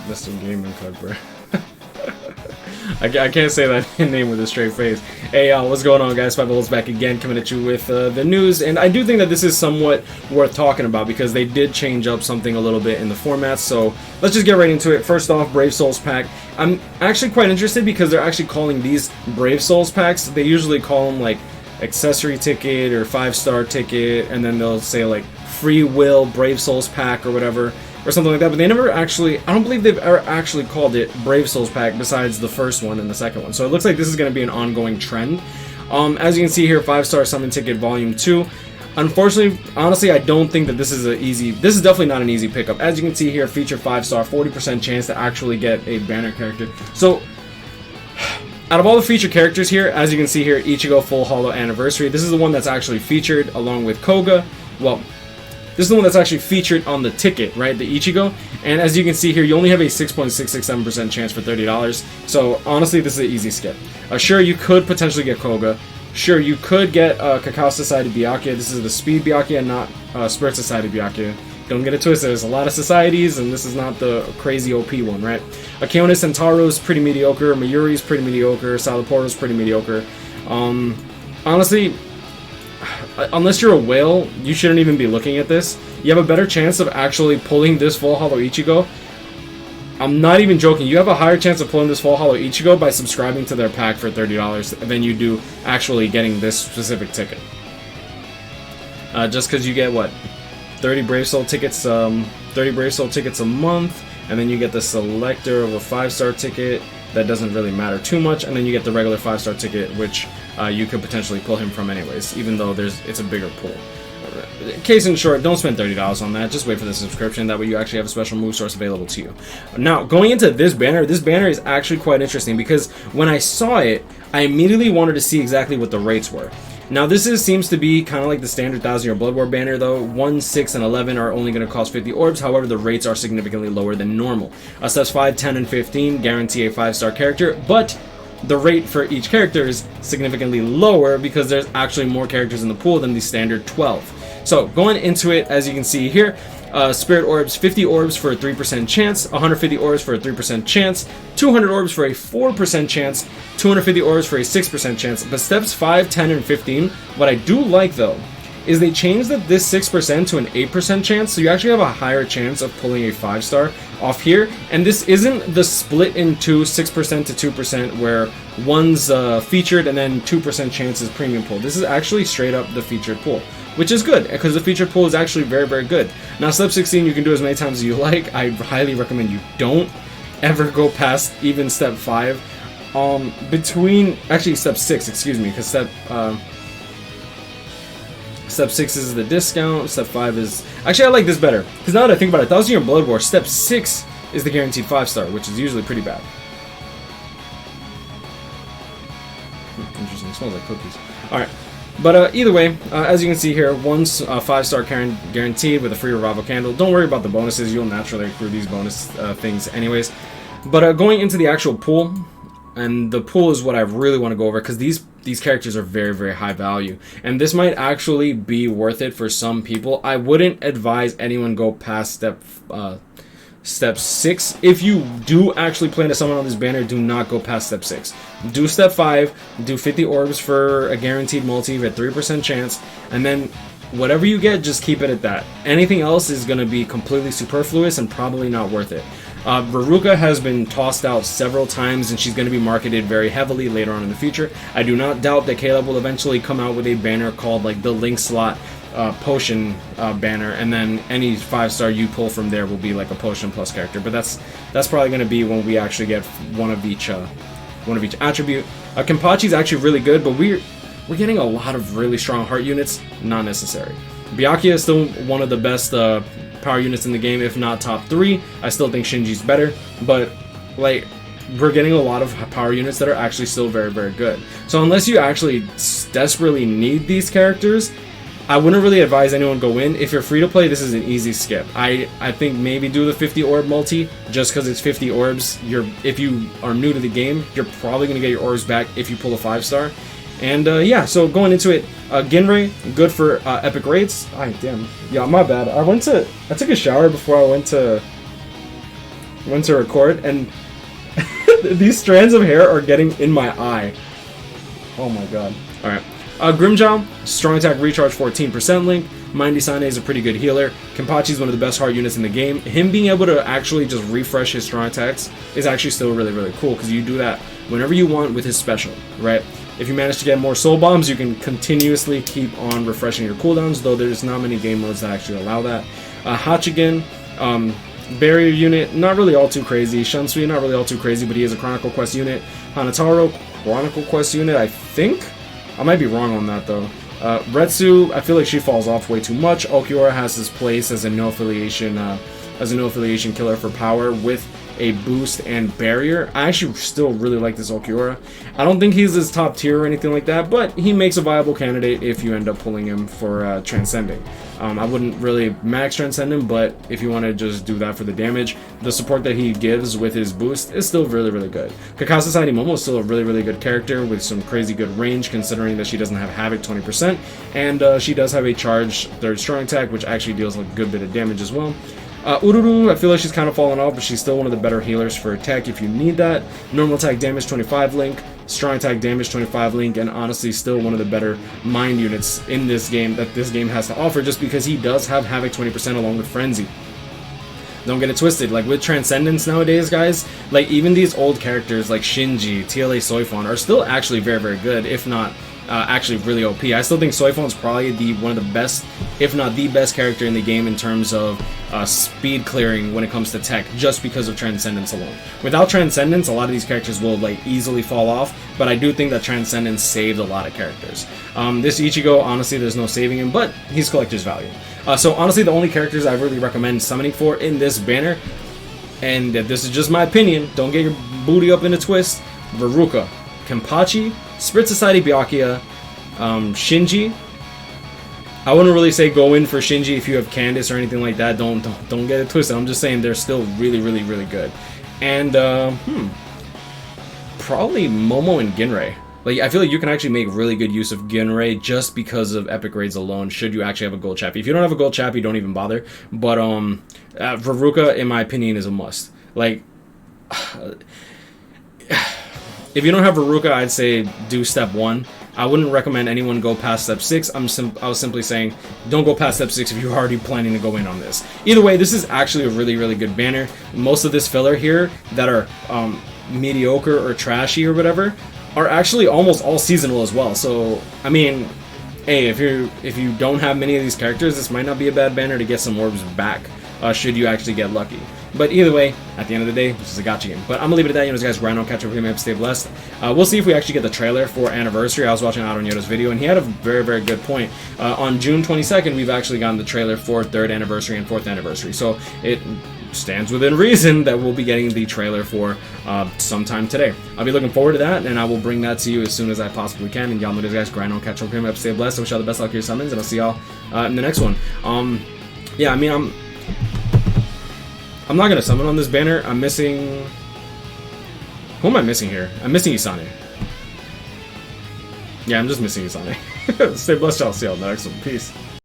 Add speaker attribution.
Speaker 1: Mr. Gaming Card, bro. I can't say that name with a straight face. Hey, what's going on, guys? SpitefulHopes back again, coming at you with the news, and I do think that this is somewhat worth talking about because they did change up something a little bit in the format, so let's just get right into it. First off, Brave Souls pack. I'm actually quite interested because they're actually calling these Brave Souls packs. They usually call them like accessory ticket or 5-star ticket, and then they'll say like free will Brave Souls pack or whatever, or something like that, but they never actually, I don't believe they've ever actually called it Brave Souls pack besides the first one and the second one. So it looks like this is going to be an ongoing trend. As you can see here, 5-star summon ticket volume 2. Unfortunately, honestly, I don't think that this is definitely not an easy pickup. As you can see here, feature 5-star, 40% chance to actually get a banner character. So out of all the featured characters here, as you can see here, Ichigo Full Hollow Anniversary, this is the one that's actually featured along with Koga. Well, this is the one that's actually featured on the ticket, right? The Ichigo. And as you can see here, you only have a 6.667% chance for $30. So honestly, this is an easy skip. Sure, you could potentially get Koga. Sure, you could get Cacao Society Byakuya. This is the Speed Byakuya, not Spirit Society Byakuya. Don't get it twisted. There's a lot of societies, and this is not the crazy OP one, right? Keone Sentaro's pretty mediocre. Mayuri's pretty mediocre. Salaporo's pretty mediocre. Honestly, unless you're a whale, you shouldn't even be looking at this. You have a better chance of actually pulling this Full Hollow Ichigo. I'm not even joking. You have a higher chance of pulling this Full Hollow Ichigo by subscribing to their pack for $30 than you do actually getting this specific ticket. Just because you get, what, 30 Brave Soul tickets, 30 Brave Soul tickets a month, and then you get the selector of a 5-star ticket. That doesn't really matter too much, and then you get the regular 5-star ticket, which you could potentially pull him from anyways, even though it's a bigger pool. Case in short, don't spend $30 on that. Just wait for the subscription. That way you actually have a special move source available to you. Now, going into this banner is actually quite interesting because when I saw it, I immediately wanted to see exactly what the rates were. Now, this seems to be kind of like the standard 1,000-year Blood War banner, though. 1, 6, and 11 are only going to cost 50 orbs. However, the rates are significantly lower than normal. Steps 5, 10, and 15 guarantee a 5-star character, but the rate for each character is significantly lower because there's actually more characters in the pool than the standard 12. So, going into it, as you can see here, Spirit Orbs, 50 orbs for a 3% chance, 150 orbs for a 3% chance, 200 orbs for a 4% chance, 250 orbs for a 6% chance. But steps 5, 10, and 15, what I do like though, is they changed this 6% to an 8% chance, so you actually have a higher chance of pulling a 5-star off here. And this isn't the split into 6% to 2% where one's featured and then 2% chance is premium pull. This is actually straight up the featured pull, which is good because the featured pool is actually very, very good. Now, step 16 you can do as many times as you like. I highly recommend you don't ever go past even step 5. Actually step 6, excuse me, because step 6 is the discount. Step 5 is, actually I like this better because now that I think about it, 1,000-year Blood War, step 6 is the guaranteed 5-star, which is usually pretty bad. Interesting, it smells like cookies. Alright. But either way, as you can see here, one's 5-star guaranteed with a free revival candle. Don't worry about the bonuses, you'll naturally accrue these bonus things anyways. But going into the actual pool, and the pool is what I really want to go over because these characters are very, very high value. And this might actually be worth it for some people. I wouldn't advise anyone go past step 6. If you do actually plan to summon on this banner, do not go past step 6. Do step 5, do 50 orbs for a guaranteed multi at 3% chance, and then whatever you get, just keep it at that. Anything else is going to be completely superfluous and probably not worth it. Riruka has been tossed out several times, and she's going to be marketed very heavily later on in the future. I do not doubt that Caleb will eventually come out with a banner called like the Link Slot potion banner, and then any 5-star you pull from there will be like a potion plus character. But that's probably going to be when we actually get one of each attribute. Kenpachi is actually really good, but we're getting a lot of really strong heart units. Not necessary. Byakuya is still one of the best power units in the game, if not top 3. I still think Shinji's better, but like we're getting a lot of power units that are actually still very, very good. So unless you actually desperately need these characters, I wouldn't really advise anyone go in. If you're free to play, this is an easy skip. I think maybe do the 50 orb multi just because it's 50 orbs. If you are new to the game, you're probably going to get your orbs back if you pull a 5-star. And yeah, so going into it, Ginrei, good for epic rates. Damn. Yeah, my bad. I took a shower before I went to went to record, and these strands of hair are getting in my eye. Oh my god. Alright. Grimjow, strong attack recharge 14% link. Mindy Sane is a pretty good healer. Kenpachi is one of the best heart units in the game. Him being able to actually just refresh his strong attacks is actually still really, really cool, because you do that whenever you want with his special, right? If you manage to get more soul bombs, you can continuously keep on refreshing your cooldowns, though there's not many game modes that actually allow that. Hachigen, barrier unit, not really all too crazy. Shunsui, not really all too crazy, but he is a Chronicle Quest unit. Hanataro, Chronicle Quest unit, I think? I might be wrong on that, though. Retsu, I feel like she falls off way too much. Okiura has his place as a no affiliation killer for power with a boost and barrier. I actually still really like this Okiura. I don't think he's his top tier or anything like that, but he makes a viable candidate if you end up pulling him for Transcending. I wouldn't really max Transcend him, but if you want to just do that for the damage, the support that he gives with his boost is still really, really good. Kakao Society Momo is still a really, really good character with some crazy good range, considering that she doesn't have Havoc 20%, and she does have a charged third strong attack, which actually deals a good bit of damage as well. Ururu, I feel like she's kind of fallen off, but she's still one of the better healers for attack if you need that. Normal attack damage 25 link, strong attack damage 25 link, and honestly still one of the better mind units in this game that this game has to offer, just because he does have Havoc 20% along with Frenzy. Don't get it twisted, like with Transcendence nowadays, guys, like even these old characters like Shinji, TLA Soifon are still actually very, very good, if not actually really OP. I still think Soifon's probably one of the best, if not the best character in the game in terms of speed clearing when it comes to tech, just because of Transcendence alone. Without Transcendence, a lot of these characters will like easily fall off, but I do think that Transcendence saved a lot of characters. This Ichigo, honestly, there's no saving him, but he's collector's value. So honestly, the only characters I really recommend summoning for in this banner, and this is just my opinion, don't get your booty up in a twist, Riruka, Kenpachi, Spirit Society Byakuya, Shinji. I wouldn't really say go in for Shinji if you have Candace or anything like that. Don't get it twisted. I'm just saying they're still really, really, really good. And probably Momo and Ginrei. Like, I feel like you can actually make really good use of Ginrei just because of epic raids alone, should you actually have a gold chappy. If you don't have a gold chappy, don't even bother. But Riruka, in my opinion, is a must. Like, if you don't have Riruka, I'd say do step 1. I wouldn't recommend anyone go past step 6. I was simply saying don't go past step 6 if you're already planning to go in on this. Either way, this is actually a really, really good banner. Most of this filler here that are mediocre or trashy or whatever are actually almost all seasonal as well. So, I mean, hey, if you don't have many of these characters, this might not be a bad banner to get some orbs back, should you actually get lucky. But either way, at the end of the day, this is a gacha game. But I'm gonna leave it at that. You know, guys, grind on, catch up with him, stay blessed. We'll see if we actually get the trailer for Anniversary. I was watching Aaron Yoda's video, and he had a very, very good point. On June 22nd, we've actually gotten the trailer for 3rd Anniversary and 4th Anniversary. So it stands within reason that we'll be getting the trailer for sometime today. I'll be looking forward to that, and I will bring that to you as soon as I possibly can. And y'all know this, guys, grind on, catch up with him, stay blessed. I wish y'all the best luck with your summons, and I'll see y'all in the next one. Yeah, I mean, I'm not gonna summon on this banner. I'm missing... Who am I missing here? I'm missing Isane. Yeah, I'm just missing Isane. Stay blessed, y'all. See y'all in the next one. Peace.